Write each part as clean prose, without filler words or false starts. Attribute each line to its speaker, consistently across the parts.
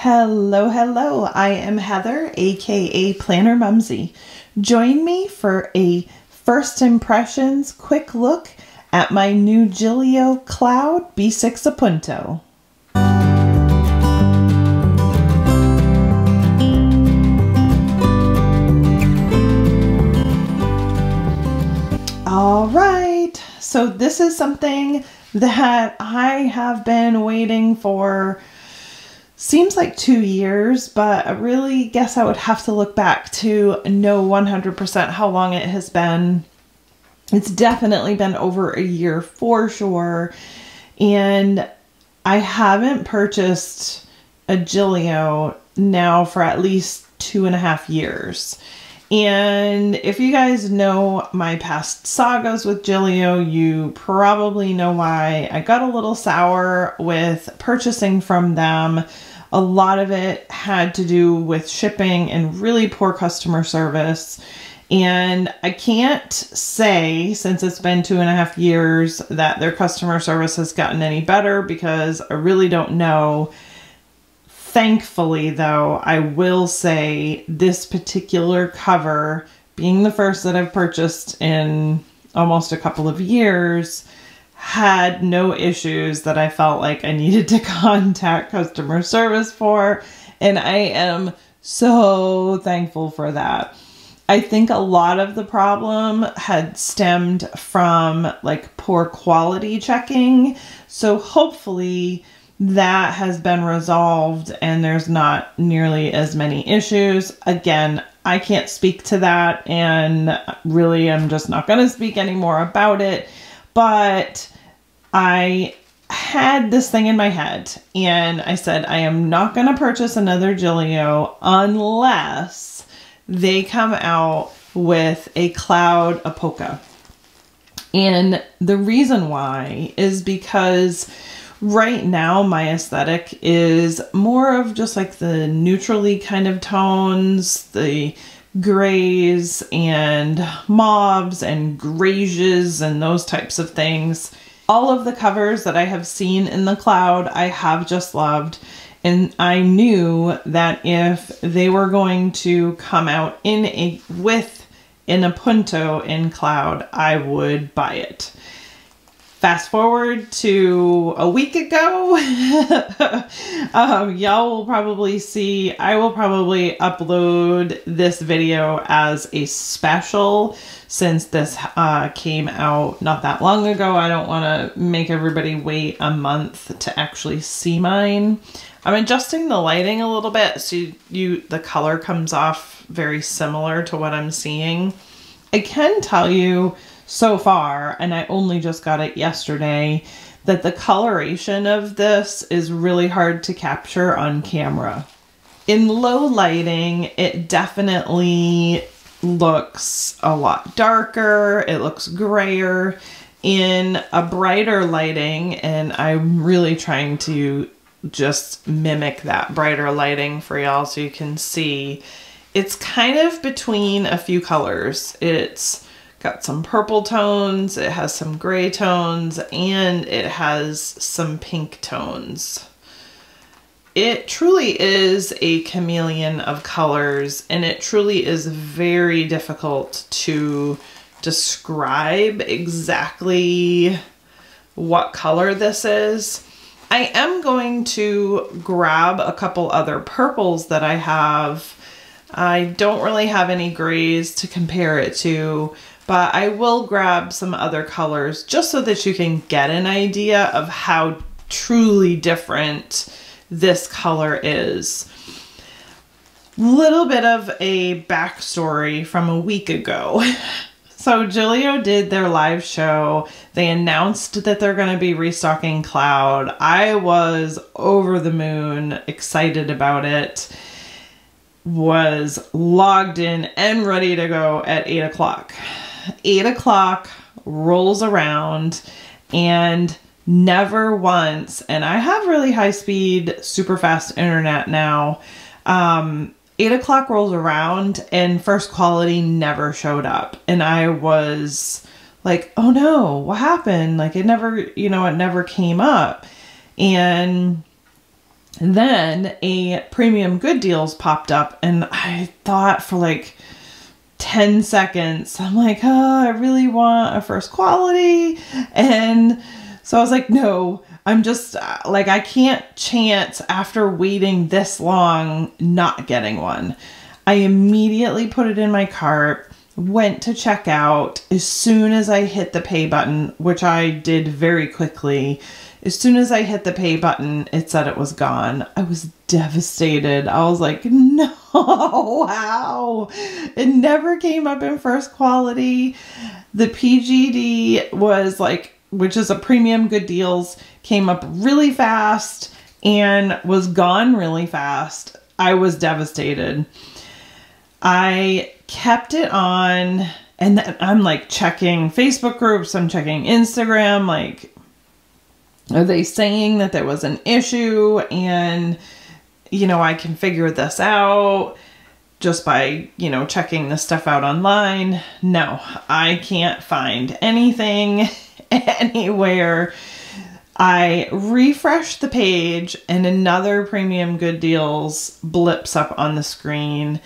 Speaker 1: Hello, hello. I am Heather, aka Planner Mumsy. Join me for a first impressions quick look at my new Gillio Cloud B6 Appunto. All right, so this is something that I have been waiting for. Seems like 2 years, but I really guess I would have to look back to know 100% how long it has been. It's definitely been over a year for sure. And I haven't purchased a Gillio now for at least 2.5 years. And if you guys know my past sagas with Gillio, you probably know why I got a little sour with purchasing from them. A lot of it had to do with shipping and really poor customer service. And I can't say, since it's been 2.5 years, that their customer service has gotten any better because I really don't know. Thankfully, though, I will say this particular cover, being the first that I've purchased in almost a couple of years, had no issues that I felt like I needed to contact customer service for, and I am so thankful for that. I think a lot of the problem had stemmed from like poor quality checking, so hopefully that has been resolved and there's not nearly as many issues. Again, I can't speak to that, and really I'm just not going to speak anymore about it. But I had this thing in my head and I said, I am not going to purchase another Gillio unless they come out with a Cloud Appunto. And the reason why is because right now my aesthetic is more of just like the neutrally kind of tones, the grays and mauves and grays and those types of things. All of the covers that I have seen in the Cloud, I have just loved. And I knew that if they were going to come out with an Appunto in Cloud, I would buy it. Fast forward to a week ago, y'all will probably see, I will probably upload this video as a special since this came out not that long ago. I don't want to make everybody wait a month to actually see mine. I'm adjusting the lighting a little bit so the color comes off very similar to what I'm seeing. I can tell you so far, and I only just got it yesterday, that the coloration of this is really hard to capture on camera. In low lighting, it definitely looks a lot darker. It looks grayer. In a brighter lighting, and I'm really trying to just mimic that brighter lighting for y'all so you can see, it's kind of between a few colors. It's got some purple tones, it has some gray tones, and it has some pink tones. It truly is a chameleon of colors, and it truly is very difficult to describe exactly what color this is. I am going to grab a couple other purples that I have. I don't really have any grays to compare it to, but I will grab some other colors just so that you can get an idea of how truly different this color is. Little bit of a backstory from a week ago. So Gillio did their live show. They announced that they're going to be restocking Cloud. I was over the moon, excited about it. Was logged in and ready to go at 8 o'clock. 8 o'clock rolls around and never once, and I have really high speed, super fast internet now. 8 o'clock rolls around and first quality never showed up. And I was like, oh no, what happened? Like it never, it never came up. And Then a Premium Good Deals popped up, and I thought for like 10 seconds, I'm like, oh, I really want a first quality. And so I was like, no, I'm just like, I can't chance after waiting this long not getting one. I immediately put it in my cart, went to check out. As soon as I hit the pay button, which I did very quickly, as soon as I hit the pay button, it said it was gone. I was devastated. I was like, no, wow. It never came up in first quality. The PGD was like, which is a Premium Good Deals, came up really fast and was gone really fast. I was devastated. I kept it on, and then I'm like checking Facebook groups, I'm checking Instagram, like, are they saying that there was an issue and, you know, I can figure this out just by, you know, checking this stuff out online? No, I can't find anything anywhere. I refresh the page and another Premium Good Deals blips up on the screen.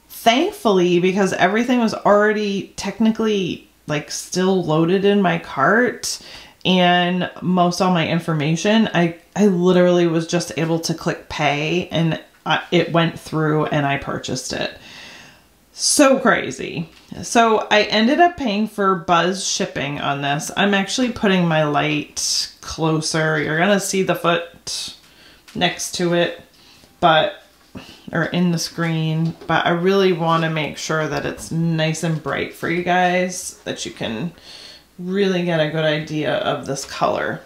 Speaker 1: Thankfully, because everything was already technically like still loaded in my cart and most all my information, I literally was just able to click pay and it went through and I purchased it. So crazy. So I ended up paying for Buzz shipping on this. I'm actually putting my light closer. You're gonna see the foot next to it, or in the screen, but I really want to make sure that it's nice and bright for you guys, that you can really get a good idea of this color.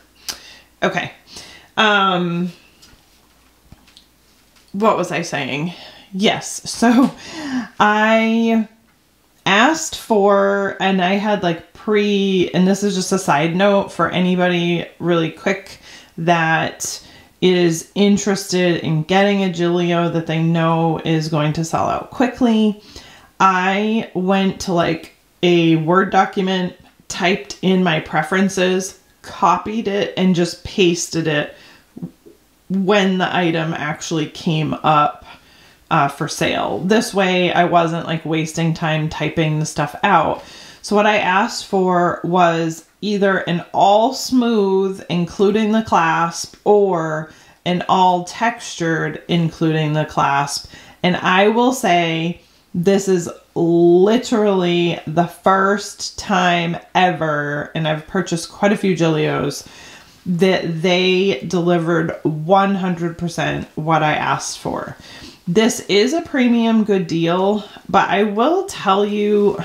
Speaker 1: Okay. What was I saying? Yes. So I asked for, and I had like and this is just a side note for anybody really quick that is interested in getting a Gillio that they know is going to sell out quickly. I went to like a Word document, typed in my preferences, copied it, and just pasted it when the item actually came up for sale. This way I wasn't like wasting time typing the stuff out. So what I asked for was either an all smooth, including the clasp, or an all textured, including the clasp. And I will say this is literally the first time ever, and I've purchased quite a few Gillios, that they delivered 100% what I asked for. This is a Premium Good Deal, but I will tell you,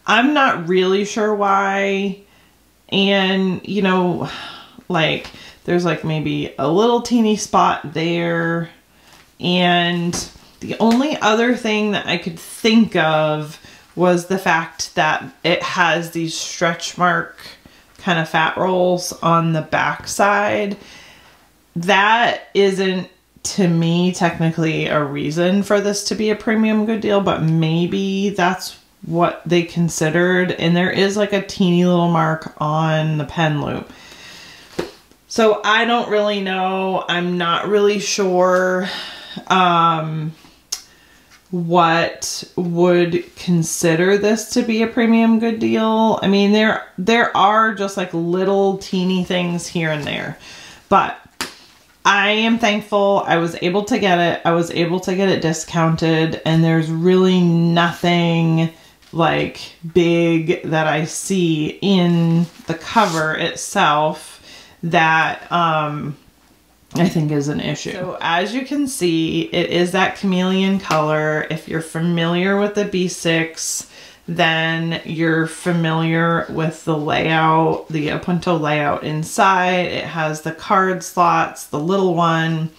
Speaker 1: I'm not really sure why. And, you know, like, there's like maybe a little teeny spot there. And the only other thing that I could think of was the fact that it has these stretch mark kind of fat rolls on the back side. That isn't, to me, technically a reason for this to be a Premium Good Deal, but maybe that's what they considered. And there is like a teeny little mark on the pen loop. So I don't really know. I'm not really sure what would consider this to be a Premium Good Deal. I mean, there are just like little teeny things here and there, but I am thankful I was able to get it. I was able to get it discounted, and there's really nothing like big that I see in the cover itself that I think is an issue. So as you can see, it is that chameleon color. If you're familiar with the B6, then you're familiar with the layout, the Appunto layout inside. It has the card slots, the little one.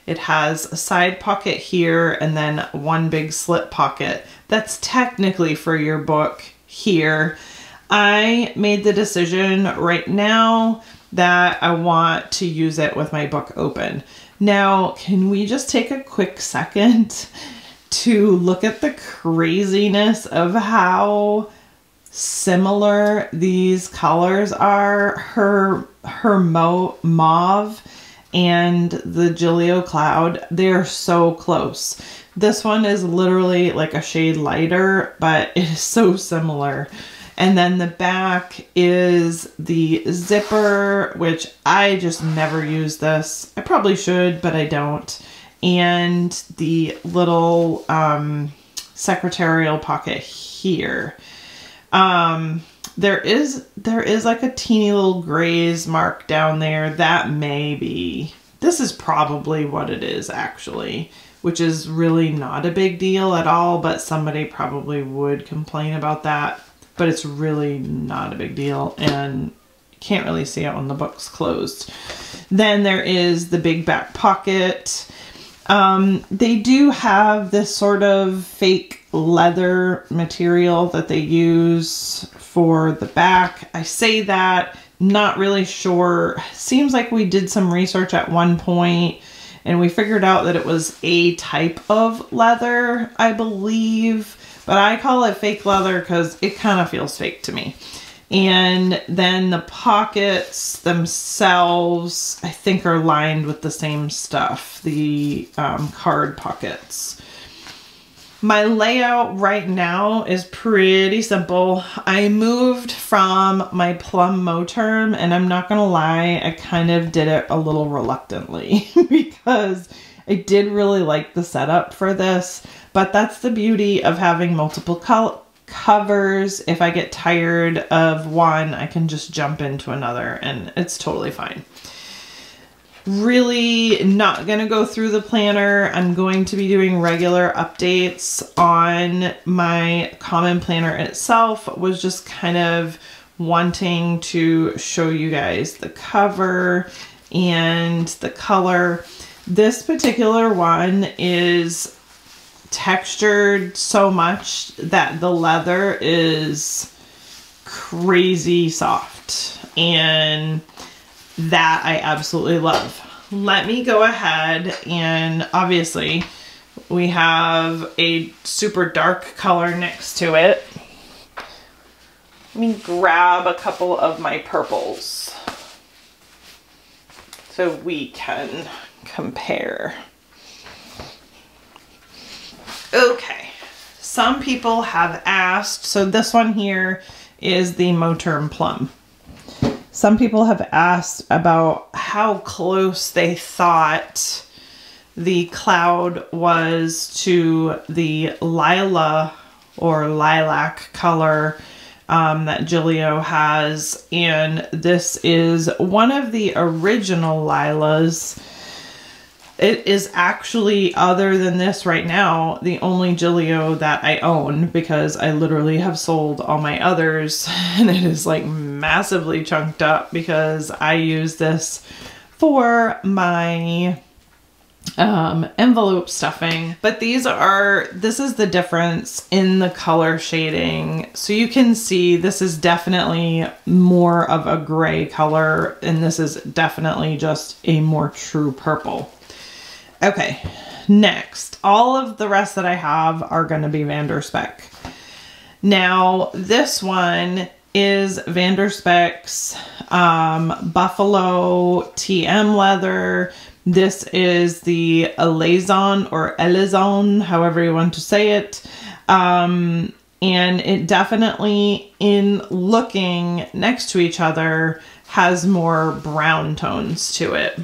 Speaker 1: It has a side pocket here and then one big slip pocket. That's technically for your book here. I made the decision right now that I want to use it with my book open. Now, can we just take a quick second to look at the craziness of how similar these colors are? Her mauve and the Gillio Cloud, they're so close. This one is literally like a shade lighter, but it is so similar. And then the back is the zipper, which I just never use this. I probably should, but I don't. And the little secretarial pocket here. There is like a teeny little graze mark down there. That may be, this is probably what it is actually, which is really not a big deal at all, but somebody probably would complain about that. But it's really not a big deal, and you can't really see it when the book's closed. Then there is the big back pocket. They do have this sort of fake leather material that they use for the back. I say that, not really sure. Seems like we did some research at one point and we figured out that it was a type of leather, I believe. But I call it fake leather because it kind of feels fake to me. And then the pockets themselves, I think, are lined with the same stuff, the card pockets. My layout right now is pretty simple. I moved from my plum Moterm, and I'm not gonna lie, I kind of did it a little reluctantly because I did really like the setup for this. But that's the beauty of having multiple covers. If I get tired of one, I can just jump into another and it's totally fine. Really not going to go through the planner. I'm going to be doing regular updates on my common planner itself. Was just kind of wanting to show you guys the cover and the color. This particular one is textured so much that the leather is crazy soft, and that I absolutely love. Let me go ahead, and obviously we have a super dark color next to it. Let me grab a couple of my purples so we can compare. Okay, some people have asked, so this one here is the Moterm Plum. Some people have asked about how close they thought the cloud was to the lila or lilac color that Gillio has, and this is one of the original lilas. It is actually, other than this right now, the only Gillio that I own, because I literally have sold all my others and it is like massively chunked up because I use this for my envelope stuffing. But this is the difference in the color shading. So you can see this is definitely more of a gray color, and this is definitely just a more true purple. Okay, next, all of the rest that I have are going to be Vanderspec. Now, this one is Vanderspec's Buffalo TM leather. This is the Elazon or Elazon, however you want to say it. And it definitely, in looking next to each other, has more brown tones to it.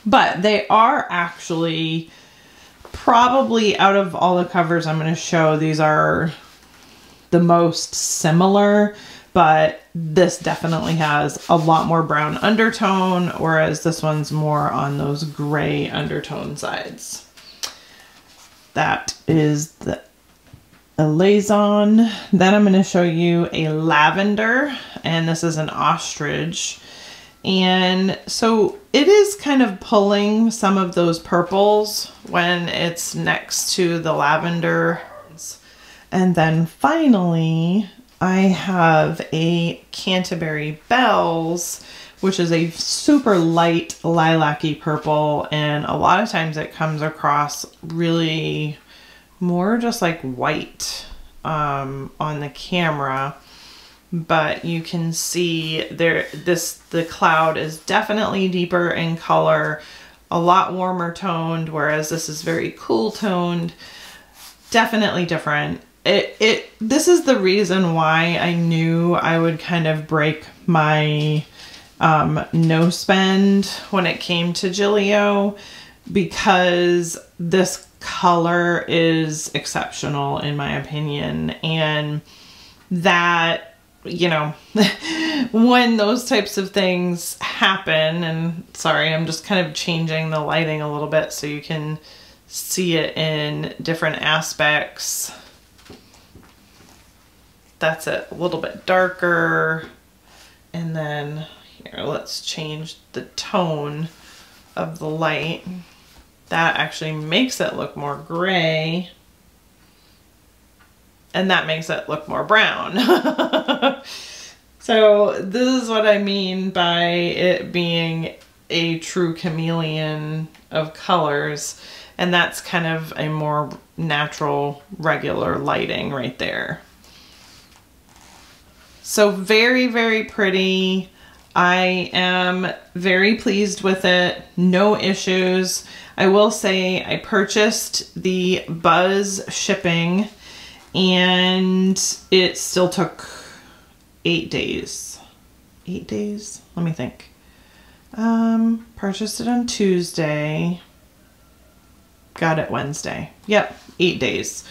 Speaker 1: But they are actually probably, out of all the covers I'm going to show, these are the most similar, but this definitely has a lot more brown undertone, whereas this one's more on those gray undertone sides. That is the Elazon. Then I'm going to show you a lavender, and this is an ostrich. And so it is kind of pulling some of those purples when it's next to the lavender. And then finally, I have a Canterbury Bells, which is a super light lilac-y purple. And a lot of times it comes across really more just like white on the camera. but you can see there, the cloud is definitely deeper in color, a lot warmer toned, whereas this is very cool toned. Definitely different. This is the reason why I knew I would kind of break my no spend when it came to Gillio, because this color is exceptional in my opinion. And that, you know, when those types of things happen, and sorry, I'm just kind of changing the lighting a little bit so you can see it in different aspects. That's it, a little bit darker. And then here, let's change the tone of the light. That actually makes it look more gray. And that makes it look more brown. So this is what I mean by it being a true chameleon of colors. And that's kind of a more natural, regular lighting right there. So very, very pretty. I am very pleased with it. No issues. I will say I purchased the Buzz shipping and it still took 8 days. 8 days? Let me think. Purchased it on Tuesday. Got it Wednesday. Yep, 8 days.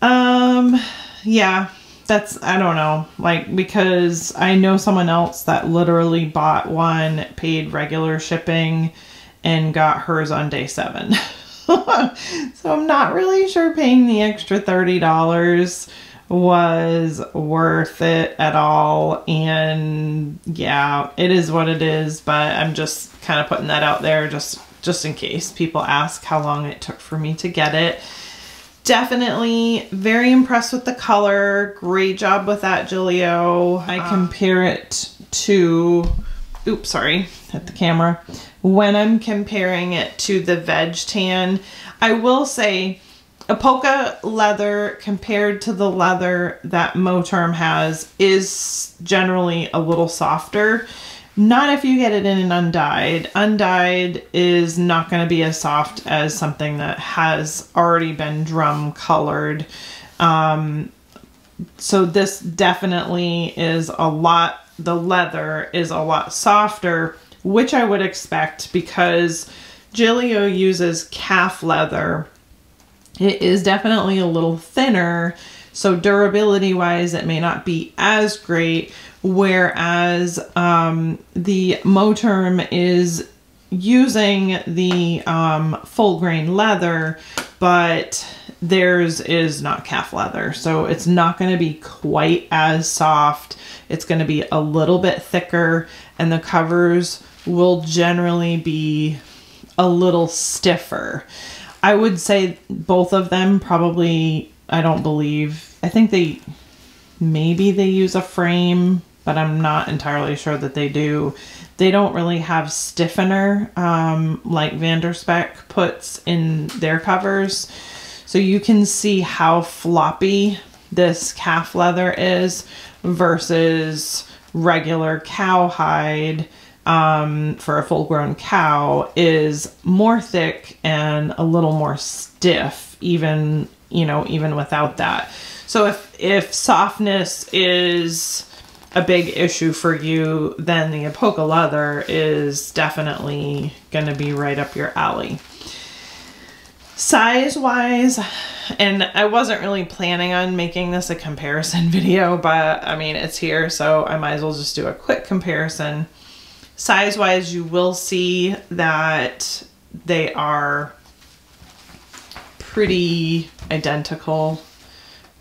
Speaker 1: Yeah, that's, I don't know, like, because I know someone else that literally bought one, paid regular shipping, and got hers on day 7. So I'm not really sure paying the extra $30 was worth it at all. And yeah, it is what it is, but I'm just kind of putting that out there just in case people ask how long it took for me to get it. Definitely very impressed with the color. Great job with that, Gillio. I compare it to, oops, sorry, hit the camera. When I'm comparing it to the Veg Tan, I will say Apoca leather compared to the leather that Moterm has is generally a little softer. Not if you get it in an undyed. Undyed is not going to be as soft as something that has already been drum colored. So this definitely is a lot, the leather is a lot softer, which I would expect because Gillio uses calf leather. It is definitely a little thinner, so durability wise it may not be as great, whereas the Moterm is using the full grain leather, but theirs is not calf leather, so it's not going to be quite as soft. It's going to be a little bit thicker, and the covers will generally be a little stiffer. I would say both of them probably, I think maybe they use a frame, but I'm not entirely sure that they do. They don't really have stiffener like Vanderspec puts in their covers. So you can see how floppy this calf leather is versus regular cowhide for a full-grown cow is more thick and a little more stiff, even, you know, even without that. So if softness is a big issue for you, then the Apoca leather is definitely going to be right up your alley. Size-wise, and I wasn't really planning on making this a comparison video, but I mean, it's here, so I might as well just do a quick comparison. Size-wise, you will see that they are pretty identical.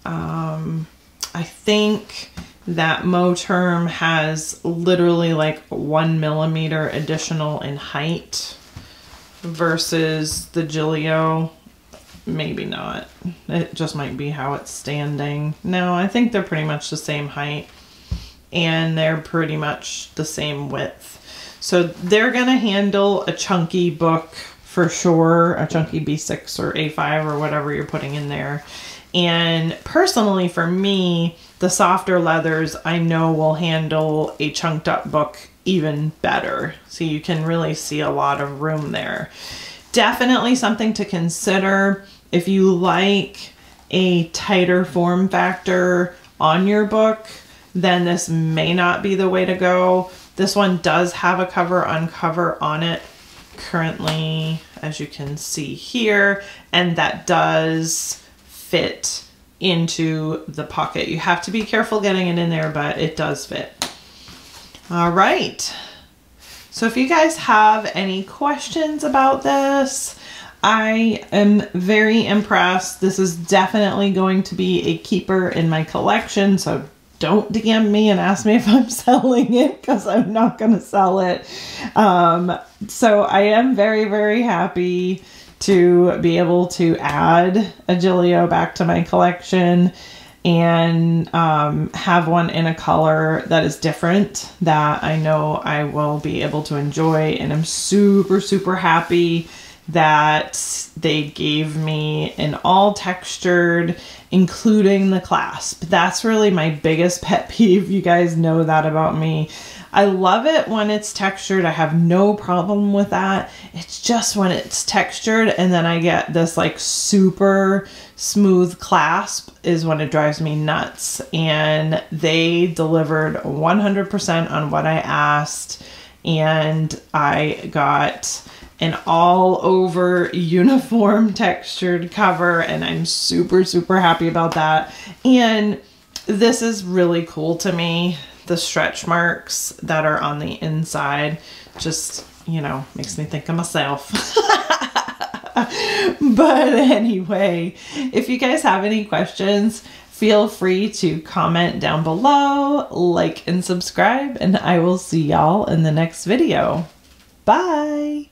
Speaker 1: I think that Moterm has literally like 1 millimeter additional in height versus the Gillio. Maybe not. It just might be how it's standing. No, I think they're pretty much the same height and they're pretty much the same width. So they're gonna handle a chunky book for sure, a chunky B6 or A5 or whatever you're putting in there. And personally for me, the softer leathers I know will handle a chunked up book even better. So you can really see a lot of room there. Definitely something to consider if you like a tighter form factor on your book, then this may not be the way to go. This one does have a cover uncover on it currently, as you can see here, and that does fit into the pocket. You have to be careful getting it in there, but it does fit. All right. So if you guys have any questions about this, I am very impressed. This is definitely going to be a keeper in my collection, so don't DM me and ask me if I'm selling it, because I'm not going to sell it. So I am very, very happy to be able to add a Gillio back to my collection and have one in a color that is different that I know I will be able to enjoy. And I'm super, super happy that they gave me an all textured, including the clasp. That's really my biggest pet peeve. You guys know that about me. I love it when it's textured. I have no problem with that. It's just when it's textured and then I get this like super smooth clasp is when it drives me nuts. And they delivered 100% on what I asked, and I got an all over uniform textured cover, and I'm super, super happy about that. And this is really cool to me. The stretch marks that are on the inside just, you know, makes me think of myself. But anyway, if you guys have any questions, feel free to comment down below, like and subscribe, and I will see y'all in the next video. Bye.